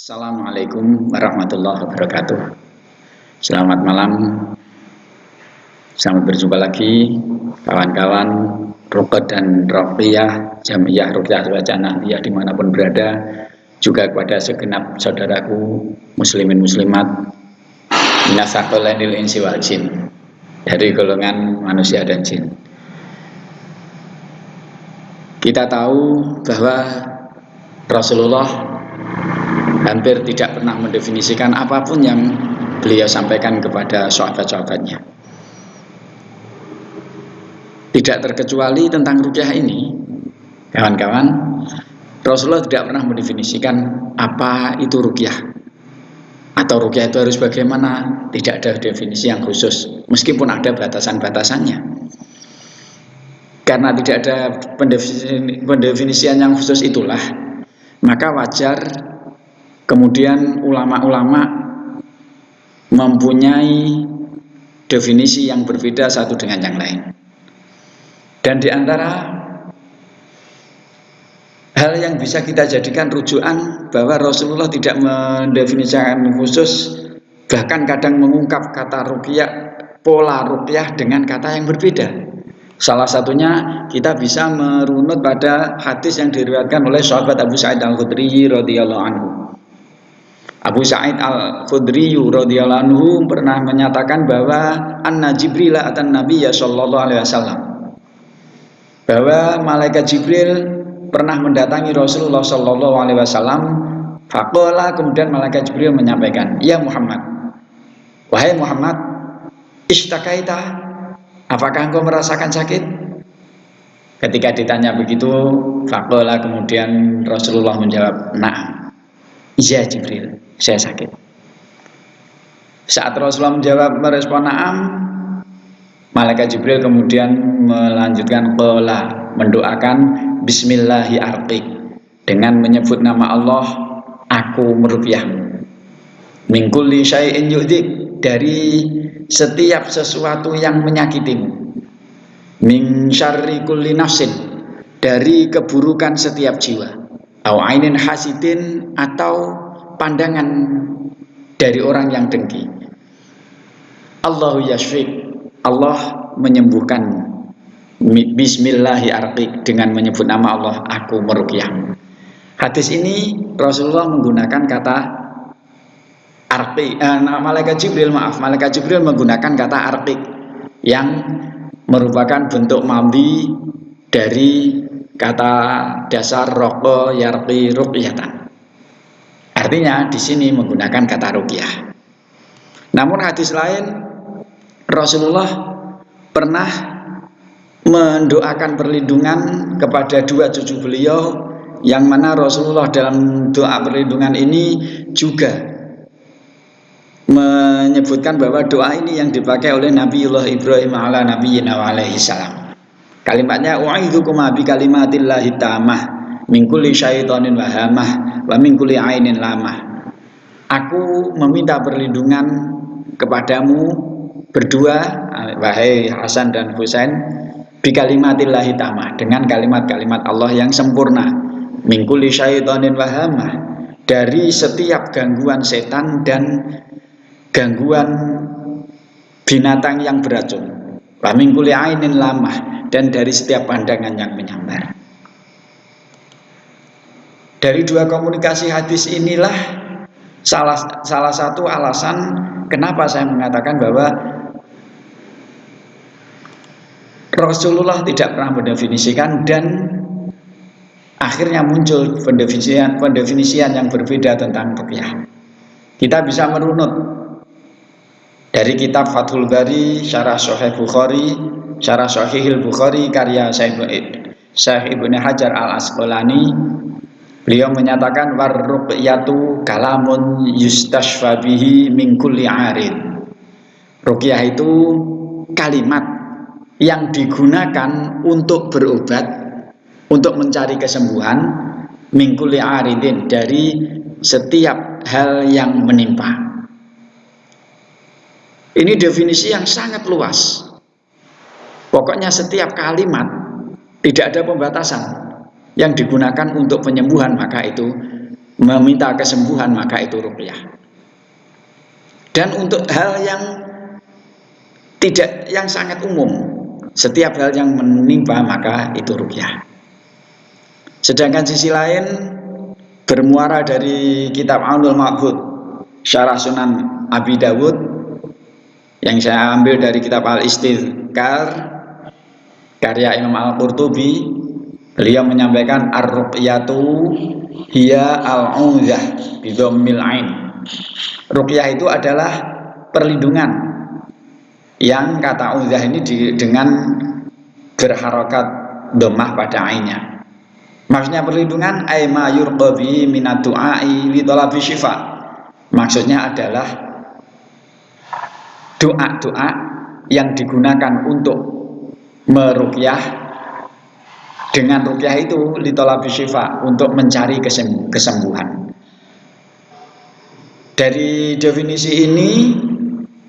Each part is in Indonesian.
Assalamualaikum warahmatullahi wabarakatuh. Selamat malam, selamat berjumpa lagi kawan-kawan Rukot dan Roqiyah, Jamiyah Ruqyah Wacanah dimanapun berada, juga kepada segenap saudaraku muslimin muslimat minasaqalainil insi wal jin, dari golongan manusia dan jin. Kita tahu bahwa Rasulullah hampir tidak pernah mendefinisikan apapun yang beliau sampaikan kepada sahabat-sahabatnya. Tidak terkecuali tentang ruqyah ini, kawan-kawan, Rasulullah tidak pernah mendefinisikan apa itu ruqyah atau ruqyah itu harus bagaimana. Tidak ada definisi yang khusus, meskipun ada batasan-batasannya. Karena tidak ada pendefinisian yang khusus itulah, maka wajar kemudian ulama-ulama mempunyai definisi yang berbeda satu dengan yang lain. Dan di antara hal yang bisa kita jadikan rujukan bahwa Rasulullah tidak mendefinisikan khusus, bahkan kadang mengungkap kata ruqyah, pola ruqyah dengan kata yang berbeda. Salah satunya kita bisa merunut pada hadis yang diriwayatkan oleh sahabat Abu Sa'id Al-Khudri radhiyallahu anhu. Abu Sa'id Al-Khudri radhiyallahu anhu pernah menyatakan bahwa anna Jibril atan Nabiy sallallahu alaihi wasallam, bahwa malaikat Jibril pernah mendatangi Rasulullah sallallahu alaihi wasallam. Faqala, kemudian malaikat Jibril menyampaikan, "Ya Muhammad, wahai Muhammad, istakaita, apakah engkau merasakan sakit?" Ketika ditanya begitu, faqala, kemudian Rasulullah menjawab, "Na'am, iya Jibril, saya sakit." Saat Rasulullah menjawab, merespon na'am, malaikat Jibril kemudian melanjutkan qala, mendoakan bismillahi arqik, dengan menyebut nama Allah, aku meruqyahmu. Min kulli syai'in yu'dik, dari setiap sesuatu yang menyakitimu. Min syarri kulli nafsin, dari keburukan setiap jiwa. Au ainin hasidin, atau pandangan dari orang yang dengki. Allahu yashfik, Allah menyembuhkan. Bismillahi arqik, dengan menyebut nama Allah, aku meruqyahmu. Hadis ini Rasulullah menggunakan kata arqik, malaikat Jibril menggunakan kata arqik, yang merupakan bentuk madhi dari kata dasar raqa yarqi ruqyatan. Artinya di sini menggunakan kata ruqyah. Namun hadis lain, Rasulullah pernah mendoakan perlindungan kepada dua cucu beliau, yang mana Rasulullah dalam doa perlindungan ini juga menyebutkan bahwa doa ini yang dipakai oleh Nabiullah Ibrahim ala nabiyina wa alaihi salam. Kalimatnya, u'aidzukuma bi kalimatillahi tammah min kulli syaitonin wahamah wa min kulli ainin lamah. Aku meminta perlindungan kepadamu berdua, wahai Hasan dan Husain, bi kalimatillahi tammah, dengan kalimat-kalimat Allah yang sempurna, min kulli syaitonin wahamah, dari setiap gangguan setan dan gangguan binatang yang beracun, wa min kulli ainin lamah, dan dari setiap pandangan yang menyambar. Dari dua komunikasi hadis inilah salah satu alasan kenapa saya mengatakan bahwa Rasulullah tidak pernah mendefinisikan, dan akhirnya muncul pendefinisian yang berbeda tentang ruqyah. Kita bisa merunut dari kitab Fathul Bari, Syarah Sahih Bukhari, Syarah Sahihil Bukhari karya Syekh Ibnu Hajar Al-Asqalani. Beliau menyatakan war ruqyatu kalamun yustashfa bihi min kulli arid. Ruqyah itu kalimat yang digunakan untuk berobat, untuk mencari kesembuhan, min kulli aridin, dari setiap hal yang menimpa. Ini definisi yang sangat luas. Pokoknya setiap kalimat tidak ada pembatasan yang digunakan untuk penyembuhan, maka itu meminta kesembuhan, maka itu ruqyah. Dan untuk hal yang tidak, yang sangat umum, setiap hal yang menimpa maka itu ruqyah. Sedangkan sisi lain bermuara dari kitab Aunul Ma'bud Syarah Sunan Abi Dawud yang saya ambil dari kitab Al-Istidhkar karya Imam Al-Qurtubi. Beliau menyampaikan ar-ruqyatu hiya al-'udzah bi dhammil 'ain. Ruqyah itu adalah perlindungan, yang kata udzah ini dengan berharokat dhammah pada ainnya. Maksudnya perlindungan ay ma yurqabi minad du'ai li talabi syifa. Maksudnya adalah doa-doa yang digunakan untuk meruqyah. Dengan ruqyah itu li talabi syifa, untuk mencari kesembuhan. Dari definisi ini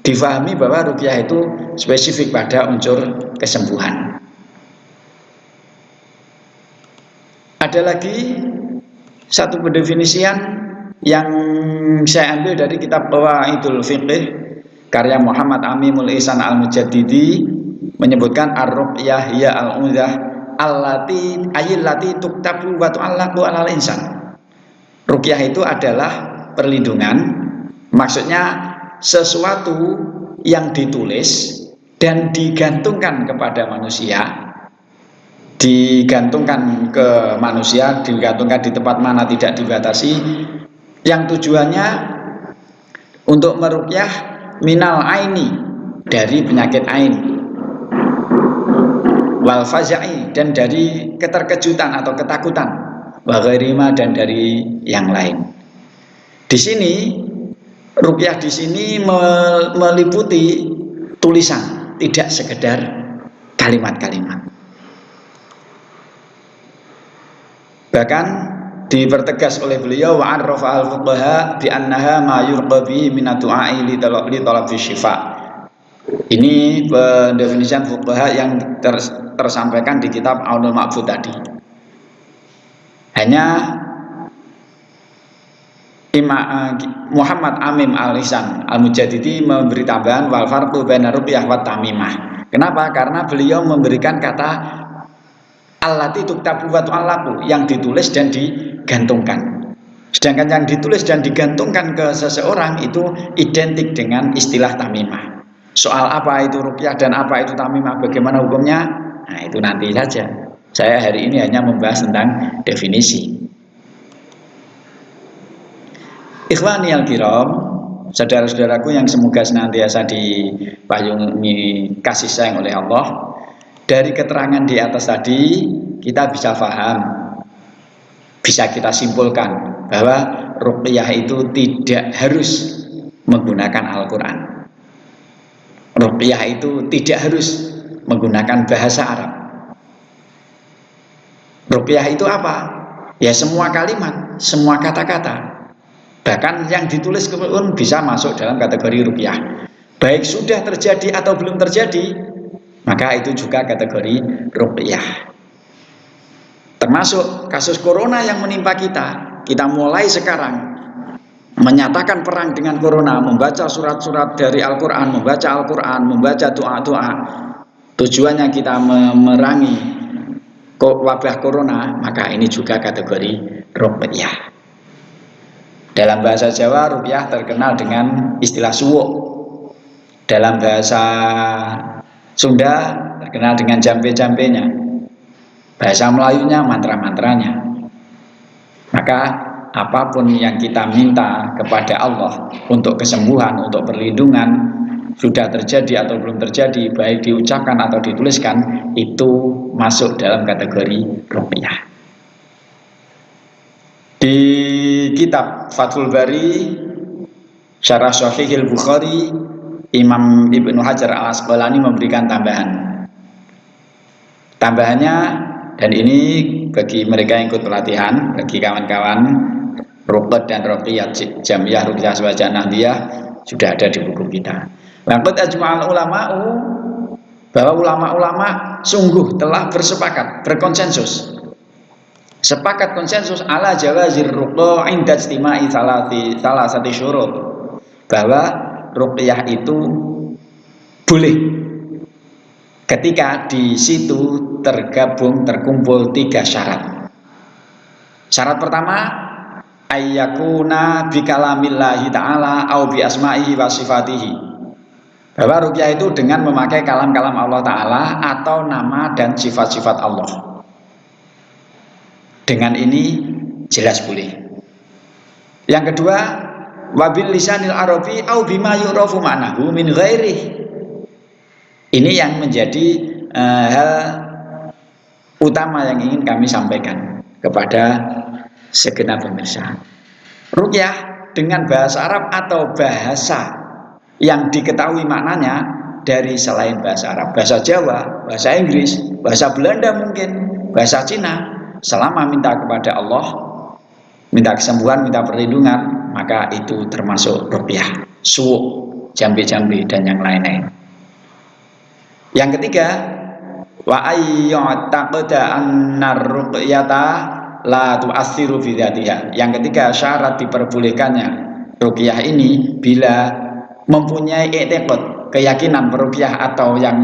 difahami bahwa ruqyah itu spesifik pada unsur kesembuhan. Ada lagi satu pendefinisian yang saya ambil dari kitab Qawaidul Fiqh karya Muhammad Amimul Ihsan Al-Mujaddidi, menyebutkan ar-ruqyah hiya al-'udzah allati ayillati tuktabu wa tu'allaqu 'alal insan. Ruqyah itu adalah perlindungan, maksudnya sesuatu yang ditulis dan digantungkan kepada manusia, digantungkan ke manusia, digantungkan di tempat mana tidak dibatasi, yang tujuannya untuk meruqyah minal aini, dari penyakit ain, wal faza'i, dan dari keterkejutan atau ketakutan, wa ghairima, dan dari yang lain. Di sini ruqyah di sini meliputi tulisan, tidak sekedar kalimat-kalimat. Bahkan dipertegas oleh beliau wa arrafa al-fuqaha bi annaha ma yurqabi min ad-du'a'i li talabi syifa. Ini pendefinisian fuqaha yang tersampaikan di kitab Aunul Ma'bud tadi. Hanya Muhammad Amim Al-Ihsan Al-Mujaddidi memberi tambahan wal farqu baina ruqyah wa tamimah. Kenapa? Karena beliau memberikan kata allati tuktabu wa tu'allaqu, yang ditulis dan digantungkan. Sedangkan yang ditulis dan digantungkan ke seseorang itu identik dengan istilah tamimah. Soal apa itu ruqyah dan apa itu tamimah, bagaimana hukumnya, nah itu nanti saja. Saya hari ini hanya membahas tentang definisi. Ikhwani al-kiram, saudara-saudaraku yang semoga senantiasa dipayungi kasih sayang oleh Allah. Dari keterangan di atas tadi kita bisa paham, bisa kita simpulkan bahwa ruqyah itu tidak harus menggunakan Al-Quran. Ruqyah itu tidak harus menggunakan bahasa Arab. Ruqyah itu apa? Ya semua kalimat, semua kata-kata. Bahkan yang ditulis pun bisa masuk dalam kategori ruqyah. Baik sudah terjadi atau belum terjadi, maka itu juga kategori ruqyah. Termasuk kasus corona yang menimpa kita. Kita mulai sekarang menyatakan perang dengan corona, membaca surat-surat dari Al-Quran, membaca Al-Quran, membaca doa-doa. Tujuannya kita memerangi wabah corona, maka ini juga kategori ruqyah. Dalam bahasa Jawa, ruqyah terkenal dengan istilah suwuk. Dalam bahasa Sunda terkenal dengan jampe-jampenya. Bahasa Melayunya mantra-mantranya. Maka apapun yang kita minta kepada Allah untuk kesembuhan, untuk perlindungan, sudah terjadi atau belum terjadi, baik diucapkan atau dituliskan, itu masuk dalam kategori ruqyah. Di kitab Fathul Bari Syarah Sahihil Bukhari, Imam Ibnu Hajar Al-Asqalani memberikan tambahannya, dan ini bagi mereka yang ikut pelatihan, bagi kawan-kawan ruqyah dan ruqyah Jamiyah Ruqyah Aswaja Nahdiyah, sudah ada di buku kita. Laqad ajma'al ulama'u, bahwa ulama-ulama sungguh telah bersepakat, berkonsensus sepakat konsensus ala jawazir ruqyah inda istima'i salasati syurut, bahwa ruqyah itu boleh ketika di situ terkumpul 3 syarat. Syarat pertama, ayyakuna bi kalamillahi ta'ala au bi asma'ihi wa sifatihi, bahwa ruqyah itu dengan memakai kalam-kalam Allah Ta'ala atau nama dan sifat-sifat Allah. Dengan ini jelas boleh. Yang kedua, wabil lisanil arabi au bima yu'rafu ma'nahu min ghairi. Ini yang menjadi hal utama yang ingin kami sampaikan kepada segenap pemirsa. Ruqyah dengan bahasa Arab atau bahasa yang diketahui maknanya dari selain bahasa Arab, bahasa Jawa, bahasa Inggris, bahasa Belanda mungkin, bahasa Cina, selama minta kepada Allah, minta kesembuhan, minta perlindungan, maka itu termasuk ruqyah, suwuk, jambi-jambi dan yang lain-lain. Yang ketiga, wa ayyataqda annar ruqyata la tu'assiru fi dzatiha. Yang ketiga, syarat diperbolehkannya ruqyah ini bila mempunyai i'tiqad, keyakinan peruqyah atau yang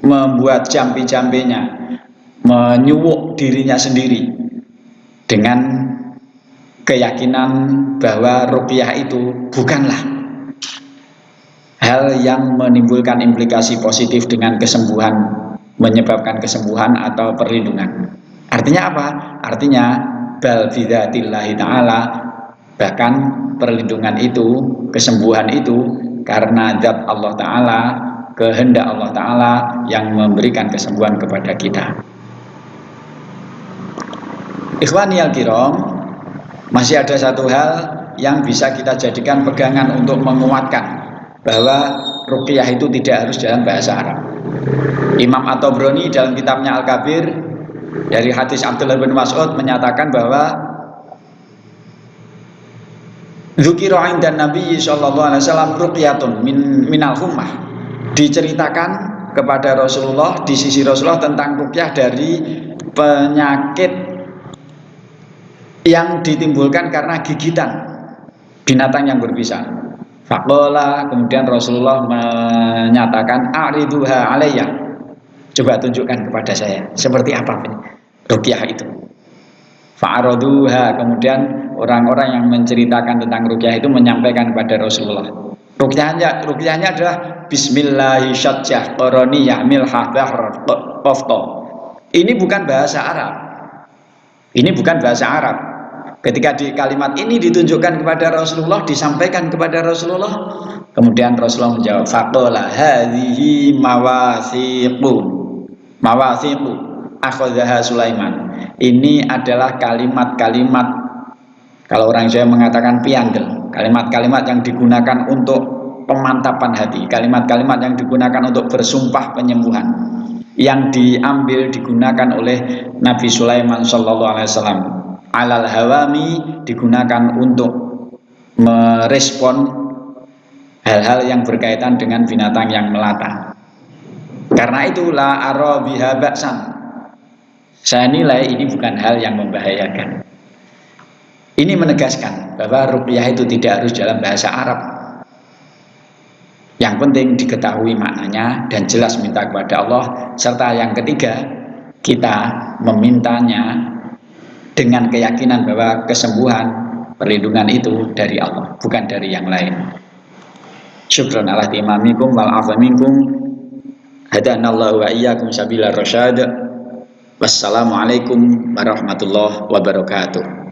membuat jambi-jambinya menyuwuk dirinya sendiri dengan keyakinan bahwa ruqyah itu bukanlah hal yang menimbulkan implikasi positif dengan kesembuhan, menyebabkan kesembuhan atau perlindungan. Artinya apa? Artinya bal bidzatillahi ta'ala, bahkan perlindungan itu, kesembuhan itu karena zat Allah Ta'ala, kehendak Allah Ta'ala yang memberikan kesembuhan kepada kita. Ikhwani al-kiram, masih ada satu hal yang bisa kita jadikan pegangan untuk menguatkan bahwa ruqyah itu tidak harus dalam bahasa Arab. Imam At-Tabrani dalam kitabnya Al-Kabir dari hadis Abdullah bin Mas'ud menyatakan bahwa dzukira 'inda Nabi sallallahu alaihi wasallam ruqyatun minal hummah, diceritakan kepada Rasulullah, di sisi Rasulullah tentang ruqyah dari penyakit yang ditimbulkan karena gigitan binatang yang berbisa. Faqala, kemudian Rasulullah menyatakan, a'riduha alayya, coba tunjukkan kepada saya seperti apa ruqyah itu. Fa'araduha, kemudian orang-orang yang menceritakan tentang ruqyah itu menyampaikan kepada Rasulullah. Ruqyahnya adalah Bismillahi syajjah qaraniyah milhah bahr qafta. Ini bukan bahasa Arab. Ini bukan bahasa Arab. Ketika di kalimat ini ditunjukkan kepada Rasulullah, disampaikan kepada Rasulullah, kemudian Rasulullah menjawab, faqala hadhihi mawathiqu akhadhaha Sulaiman. Ini adalah kalimat-kalimat, kalau orang Jawa mengatakan pianggel, kalimat-kalimat yang digunakan untuk pemantapan hati, kalimat-kalimat yang digunakan untuk bersumpah penyembuhan, yang diambil digunakan oleh Nabi Sulaiman sallallahu alaihi wasallam. Alal hawami, digunakan untuk merespon hal-hal yang berkaitan dengan binatang yang melata. Karena itu la ara biha ba'san, saya nilai ini bukan hal yang membahayakan. Ini menegaskan bahwa ruqyah itu tidak harus dalam bahasa Arab. Yang penting diketahui maknanya dan jelas minta kepada Allah. Serta yang ketiga, kita memintanya dengan keyakinan bahwa kesembuhan, perlindungan itu dari Allah, bukan dari yang lain. Syukran ala timamikum wal afa minkum. Hadanallahu wa iyyakum sabilar rasyad. Wassalamualaikum warahmatullahi wabarakatuh.